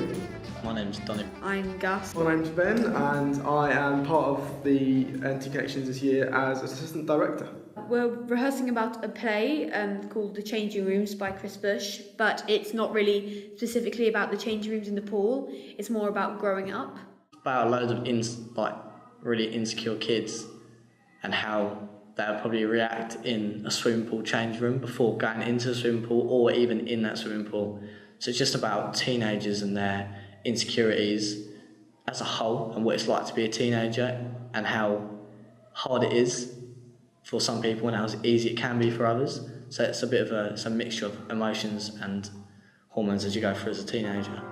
name? My name's Donny. I'm Gus. My name's Ben, and I am part of the NT Connections this year as Assistant Director. We're rehearsing about a play called The Changing Rooms by Chris Bush, but it's not really specifically about the changing rooms in the pool. It's more about growing up. About loads of really insecure kids and how they'll probably react in a swimming pool change room before going into the swimming pool or even in that swimming pool. So it's just about teenagers and their insecurities as a whole and what it's like to be a teenager and how hard it is for some people and how easy it can be for others. So it's a bit of a mixture of emotions and hormones as you go through as a teenager.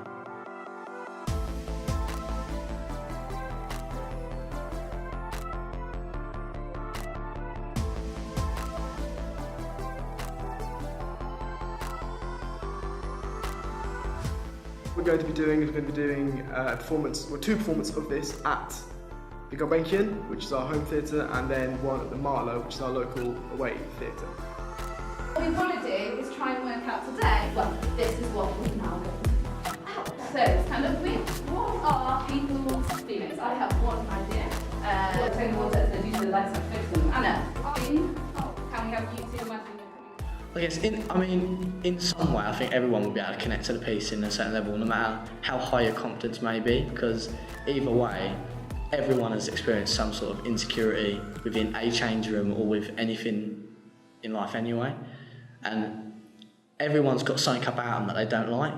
We're going to be doing a performance, or two performances of this at the Gulbenkian, which is our home theatre, and then one at the Marlow, which is our local away theatre. What we want to do is try and work out today, well, this is what we're now going to out. So it's kind of weird. What are people's feelings? I have one idea. What's going on that's going to do the lights and fix them? Anna, can we have you two imagine? I guess in some way I think everyone will be able to connect to the piece in a certain level no matter how high your confidence may be, because either way everyone has experienced some sort of insecurity within a change room or with anything in life anyway, and everyone's got something about them that they don't like,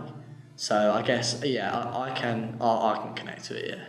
so I guess I can connect to it, yeah.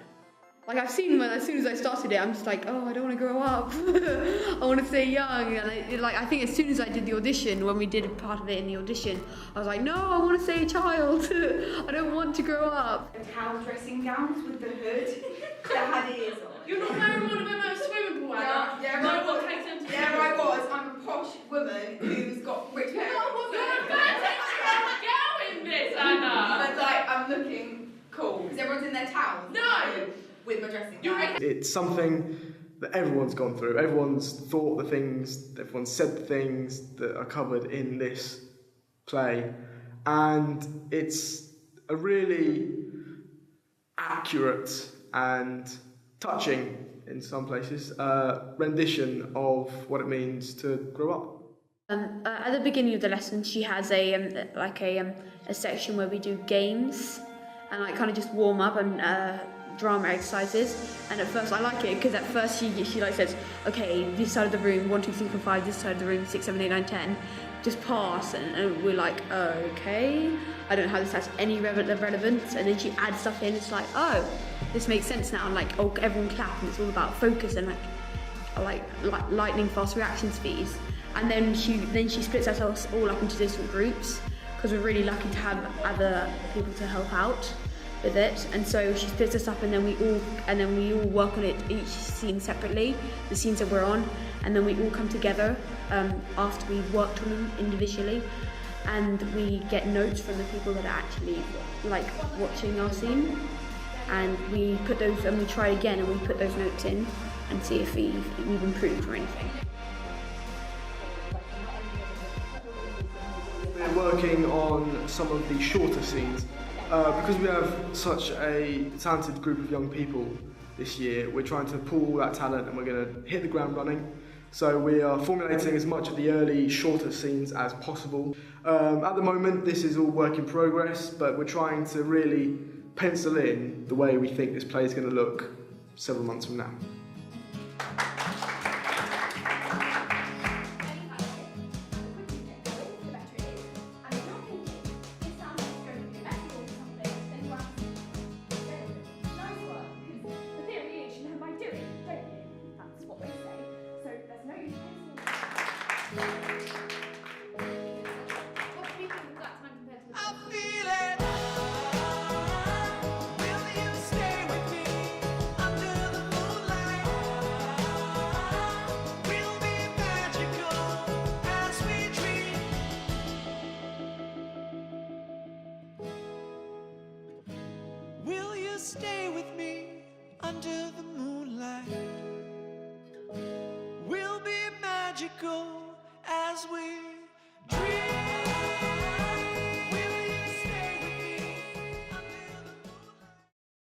Like I've seen when as soon as I started it, I'm just like, oh, I don't want to grow up. I want to stay young. And I think as soon as I did the audition, when we did a part of it in the audition, I was like, no, I want to stay a child. I don't want to grow up. Towel dressing gowns with the hood that had ears on. You're not wearing one of them at a swimming pool, Anna? Yeah, no, I what was. takes them to Yeah, I was. I'm a posh woman who's got rich hair. You're not a woman. You're a fantastic girl in this, Anna. But like, I'm looking cool because everyone's in their towels. No. With my dressing gown. It's something that everyone's gone through. Everyone's thought the things, everyone's said the things that are covered in this play, and it's a really accurate and touching, in some places, rendition of what it means to grow up. At the beginning of the lesson, she has a section where we do games and kind of just warm up and drama exercises. And at first I like it because at first she says, okay, this side of the room, 1, 2, 3, 4, 5, this side of the room, 6, 7, 8, 9, 10, just pass, and we're like, okay, I don't know how this has any relevance, and then she adds stuff in, it's like, oh, this makes sense now, and like, oh, everyone clap, and it's all about focus and like lightning fast reaction speeds. And then she splits us all up into different groups because we're really lucky to have other people to help out with it, and so she splits us up, and then we all work on it, each scene separately, the scenes that we're on, and then we all come together after we've worked on them individually, and we get notes from the people that are actually like watching our scene, and we put those, and we try again, and we put those notes in and see if we've improved or anything. We're working on some of the shorter scenes. Because we have such a talented group of young people this year, we're trying to pull all that talent and we're going to hit the ground running. So we are formulating as much of the early, shorter scenes as possible. At the moment, this is all work in progress, but we're trying to really pencil in the way we think this play is going to look several months from now. Stay with me under the moonlight. We'll be magical as we